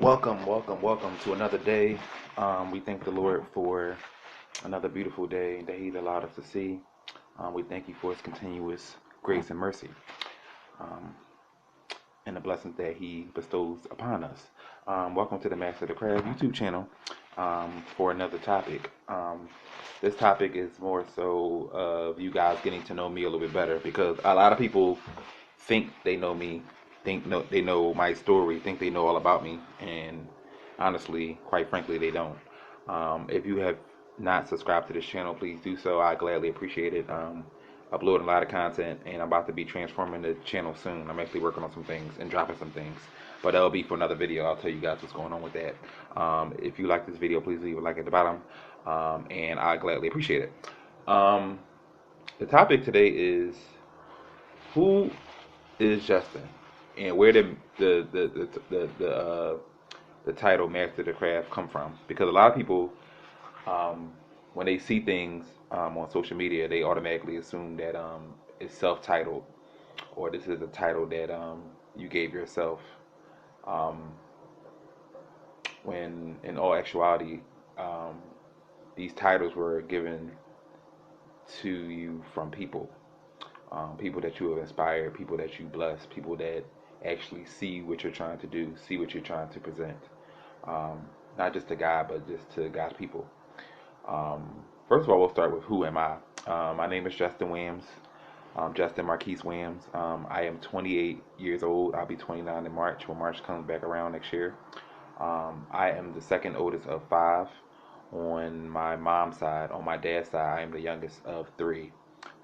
Welcome to another day. We thank the Lord for another beautiful day that He's allowed us to see. We thank you for His continuous grace and mercy um, and the blessings that He bestows upon us. Welcome to the Master of the Craft YouTube channel for another topic. This topic is more so of you guys getting to know me a little bit better because a lot of people think they know me, they know my story, think they know all about me, and honestly, quite frankly, they don't. If you have not subscribed to this channel, please do so. I gladly appreciate it. Uploading a lot of content, and I'm about to be transforming the channel soon. I'm actually working on some things and dropping some things, but that'll be for another video. I'll tell you guys what's going on with that. If you like this video, please leave a like at the bottom, and I gladly appreciate it. The topic today is who is Justin, and where did the title Master of the Craft come from? Because a lot of people, when they see things on social media, they automatically assume that it's self-titled, or this is a title that you gave yourself. Um, when in all actuality, um, these titles were given to you from people, people that you have inspired, people that you bless, people that actually see what you're trying to do, see what you're trying to present, um, not just to God, but just to God's people. First of all, we'll start with who am I? My name is Justin Williams, Justin Marquise Williams. I am 28 years old. I'll be 29 in March when March comes back around next year. I am the second oldest of five on my mom's side. On my dad's side, I am the youngest of three.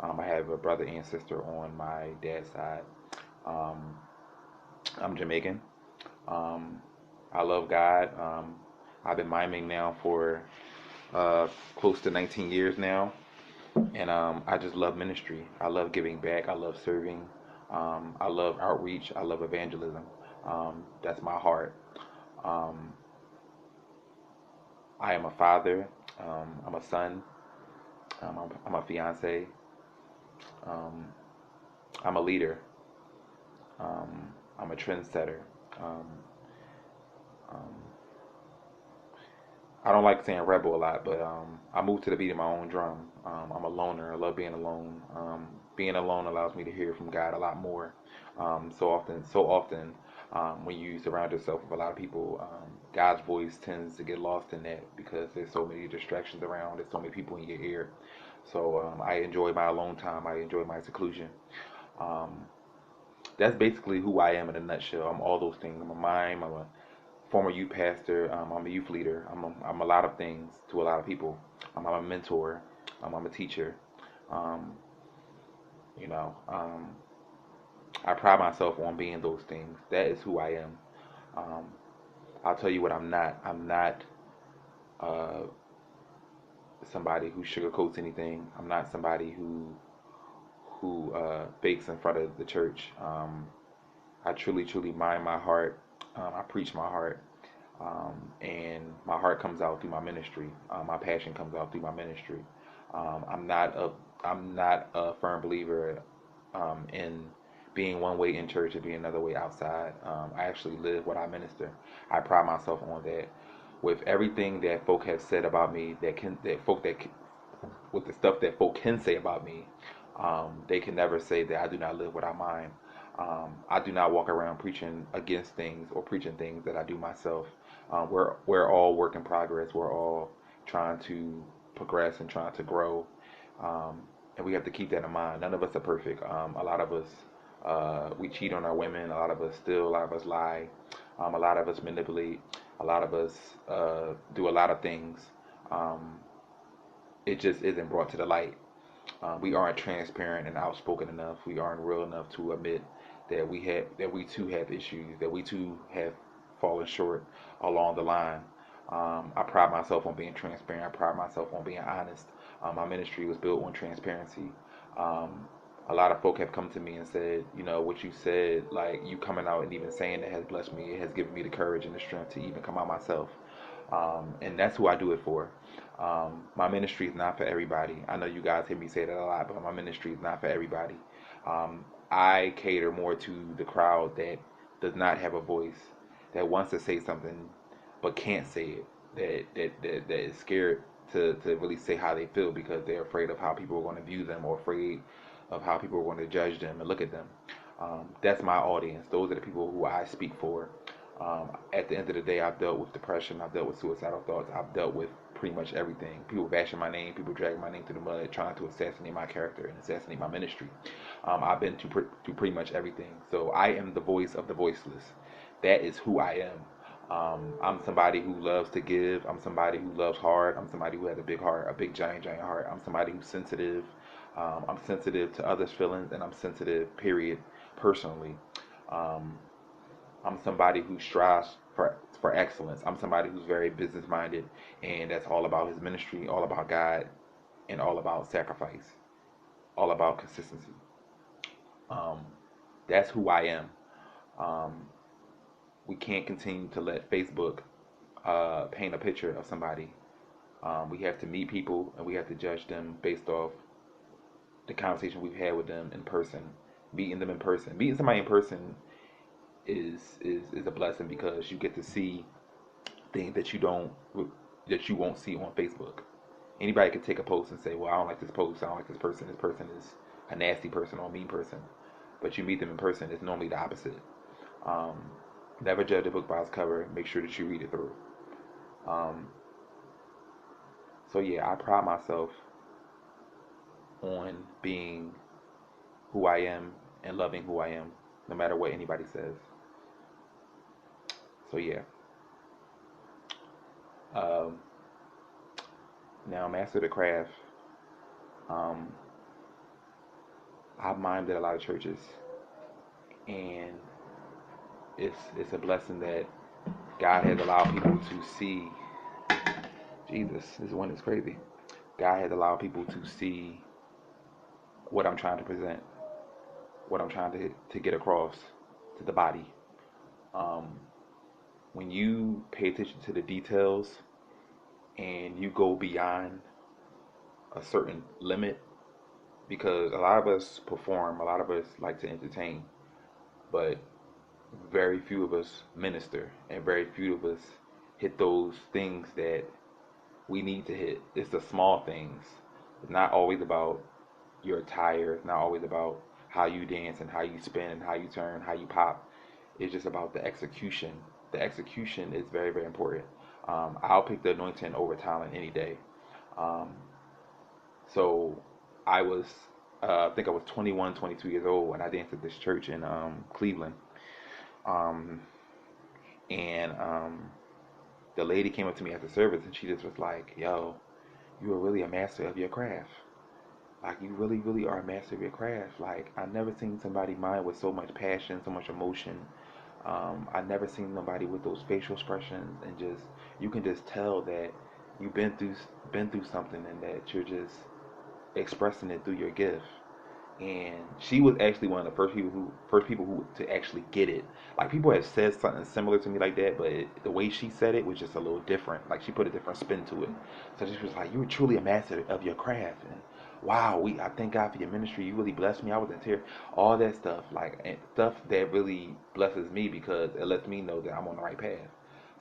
I have a brother and sister on my dad's side. Um, I'm Jamaican. Um, I love God. I've been miming now for close to 19 years now, and I just love ministry. I love giving back. I love serving. I love outreach. I love evangelism. That's my heart. Um, I am a father. I'm a son. I'm a fiance. Um, I'm a leader. I'm a trendsetter. Um, um, I don't like saying rebel a lot, but I move to the beat of my own drum. I'm a loner. I love being alone. Being alone allows me to hear from God a lot more. So often, when you surround yourself with a lot of people, God's voice tends to get lost in that because there's so many distractions around. There's so many people in your ear. So I enjoy my alone time. I enjoy my seclusion. Um, that's basically who I am in a nutshell. I'm all those things. I'm a mime. I'm a former youth pastor. I'm a youth leader. I'm a lot of things to a lot of people. I'm a mentor. I'm a teacher. Um, you know, I pride myself on being those things. That is who I am. Um, I'll tell you what I'm not. I'm not uh, somebody who sugarcoats anything. I'm not somebody who fakes in front of the church. I truly mind my heart. I preach my heart. And my heart comes out through my ministry. My passion comes out through my ministry. Um, I'm not a I'm not a firm believer in being one way in church and being another way outside. I actually live what I minister. I pride myself on that. With everything that folk have said about me, with the stuff that folk can say about me, they can never say that I do not live what I mind. I do not walk around preaching against things or preaching things that I do myself. We're all work in progress. We're all trying to progress and trying to grow, and we have to keep that in mind. None of us are perfect. A lot of us we cheat on our women. A lot of us steal. A lot of us lie. A lot of us manipulate. A lot of us do a lot of things. Um, it just isn't brought to the light. We aren't transparent and outspoken enough. We aren't real enough to admit that we too have issues, that we too have fallen short along the line. I pride myself on being transparent. I pride myself on being honest. My ministry was built on transparency. Um, a lot of folk have come to me and said, you know, what you said, like you coming out and even saying that has blessed me. It has given me the courage and the strength to even come out myself. And that's who I do it for. My ministry is not for everybody. I know you guys hear me say that a lot, but my ministry is not for everybody. I cater more to the crowd that does not have a voice, that wants to say something but can't say it, that is scared to really say how they feel because they're afraid of how people are going to view them or afraid of how people are going to judge them and look at them. That's my audience. Those are the people who I speak for. At the end of the day, I've dealt with depression. I've dealt with suicidal thoughts. I've dealt with pretty much everything. People bashing my name, people dragging my name through the mud, trying to assassinate my character and assassinate my ministry. I've been through pretty much everything. So I am the voice of the voiceless. That is who I am. I'm somebody who loves to give. I'm somebody who loves hard. I'm somebody who has a big heart, a big giant heart. I'm somebody who's sensitive. I'm sensitive to others' feelings, and I'm sensitive, period, personally. Um, I'm somebody who strives for excellence. I'm somebody who's very business minded, and that's all about his ministry, all about God, and all about sacrifice, all about consistency. Um, that's who I am. Um, we can't continue to let Facebook paint a picture of somebody. We have to meet people and we have to judge them based off the conversation we've had with them in person. Meeting them in person, meeting somebody in person is a blessing because you get to see things that you won't see on Facebook. Anybody can take a post and say, "Well, I don't like this post. I don't like this person. This person is a nasty person or a mean person." But you meet them in person, it's normally the opposite. Um, Never judge a book by its cover. Make sure that you read it through. Um, so yeah, I pride myself on being who I am and loving who I am, no matter what anybody says. So yeah. Um, Now, master the craft. Um, I've mimed at a lot of churches, and it's a blessing that God has allowed people to see. Jesus, this one is crazy. God has allowed people to see what I'm trying to present, what I'm trying to get across to the body. Um, when you pay attention to the details and you go beyond a certain limit, because a lot of us perform, a lot of us like to entertain, but very few of us minister, and very few of us hit those things that we need to hit. It's the small things. It's not always about your attire. It's not always about how you dance and how you spin and how you turn, how you pop. It's just about the execution. The execution is very, very important. I'll pick the anointing over talent any day. Um, so I was, I think I was 21, 22 years old when I danced at this church in Cleveland. Um, and the lady came up to me after service and she just was like, "Yo, you are really a master of your craft. Like you really, really are a master of your craft. Like I never seen somebody mind with so much passion, so much emotion. I never seen nobody with those facial expressions and just you can just tell that you've been through something and that you're just expressing it through your gift." And she was actually one of the first people who to actually get it. Like people have said something similar to me like that, but the way she said it was just a little different. Like she put a different spin to it. So she was like, "You were truly a master of your craft." And wow, I thank God for your ministry. You really blessed me. I was in tears. All that stuff, like and stuff that really blesses me because it lets me know that I'm on the right path.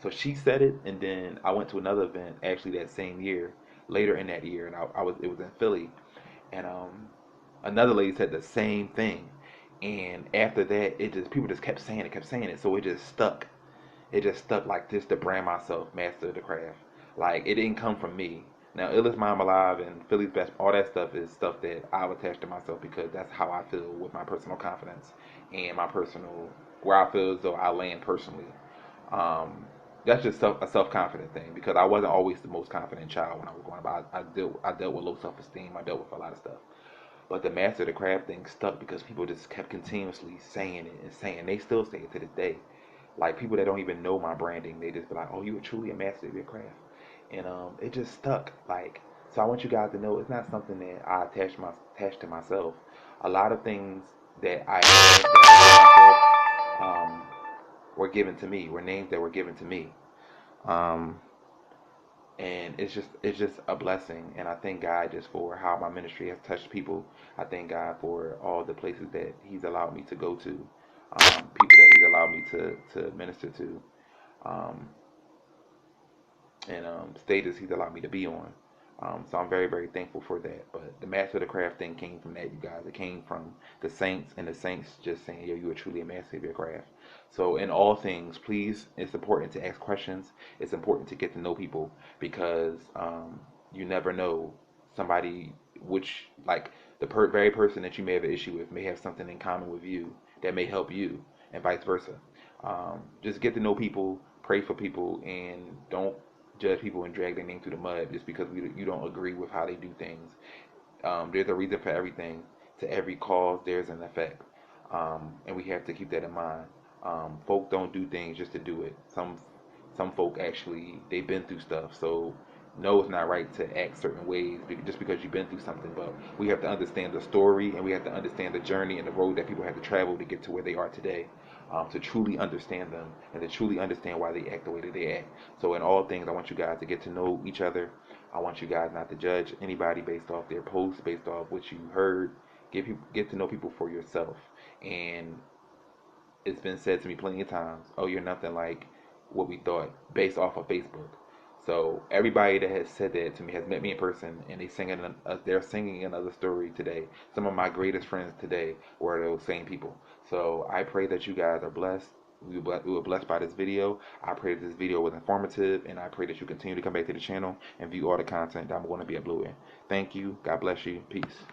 So she said it, and then I went to another event actually that same year, later in that year, and I was it was in Philly, and another lady said the same thing. And after that, it just people just kept saying it, so it just stuck. It just stuck like this to brand myself, master of the craft. Like it didn't come from me. Now, Illest Mom Alive and Philly's Best, all that stuff is stuff that I've attached to myself because that's how I feel with my personal confidence and my personal where I feel as though I land personally. Um, that's just a self confident thing because I wasn't always the most confident child when I was growing up. I dealt with low self esteem. I dealt with a lot of stuff. But the master of the craft thing stuck because people just kept continuously saying it and saying. They still say it to this day. Like people that don't even know my branding, they just be like, "Oh, you are truly a master of your craft," and it just stuck. Like so, I want you guys to know it's not something that I attach to myself. A lot of things that I have that I myself, were given to me, were names that were given to me. Um, and it's just a blessing, and I thank God just for how my ministry has touched people. I thank God for all the places that he's allowed me to go to, people that he's allowed me to minister to, um, and status He's allowed me to be on. So I'm very, very thankful for that. But the master of the craft thing came from that, you guys. It came from the saints, and the saints just saying, yo, you are truly a master of your craft. So in all things, please, it's important to ask questions. It's important to get to know people, because you never know somebody, which, like, the very person that you may have an issue with may have something in common with you that may help you, and vice versa. Just get to know people, pray for people, and don't judge people and drag their name through the mud just because you don't agree with how they do things. There's a reason for everything. To every cause, there's an effect, and we have to keep that in mind. Folk don't do things just to do it. Some folk actually, they've been through stuff, so no, it's not right to act certain ways just because you've been through something. But we have to understand the story, and we have to understand the journey and the road that people have to travel to get to where they are today. To truly understand them and to truly understand why they act the way that they act. So in all things, I want you guys to get to know each other. I want you guys not to judge anybody based off their posts, based off what you heard. Get to know people for yourself. And it's been said to me plenty of times, oh, you're nothing like what we thought, based off of Facebook. So everybody that has said that to me has met me in person, and they're singing another story today. Some of my greatest friends today were those same people. So I pray that you guys are blessed. We were blessed by this video. I pray that this video was informative, and I pray that you continue to come back to the channel and view all the content that I'm going to be uploading. Thank you. God bless you. Peace.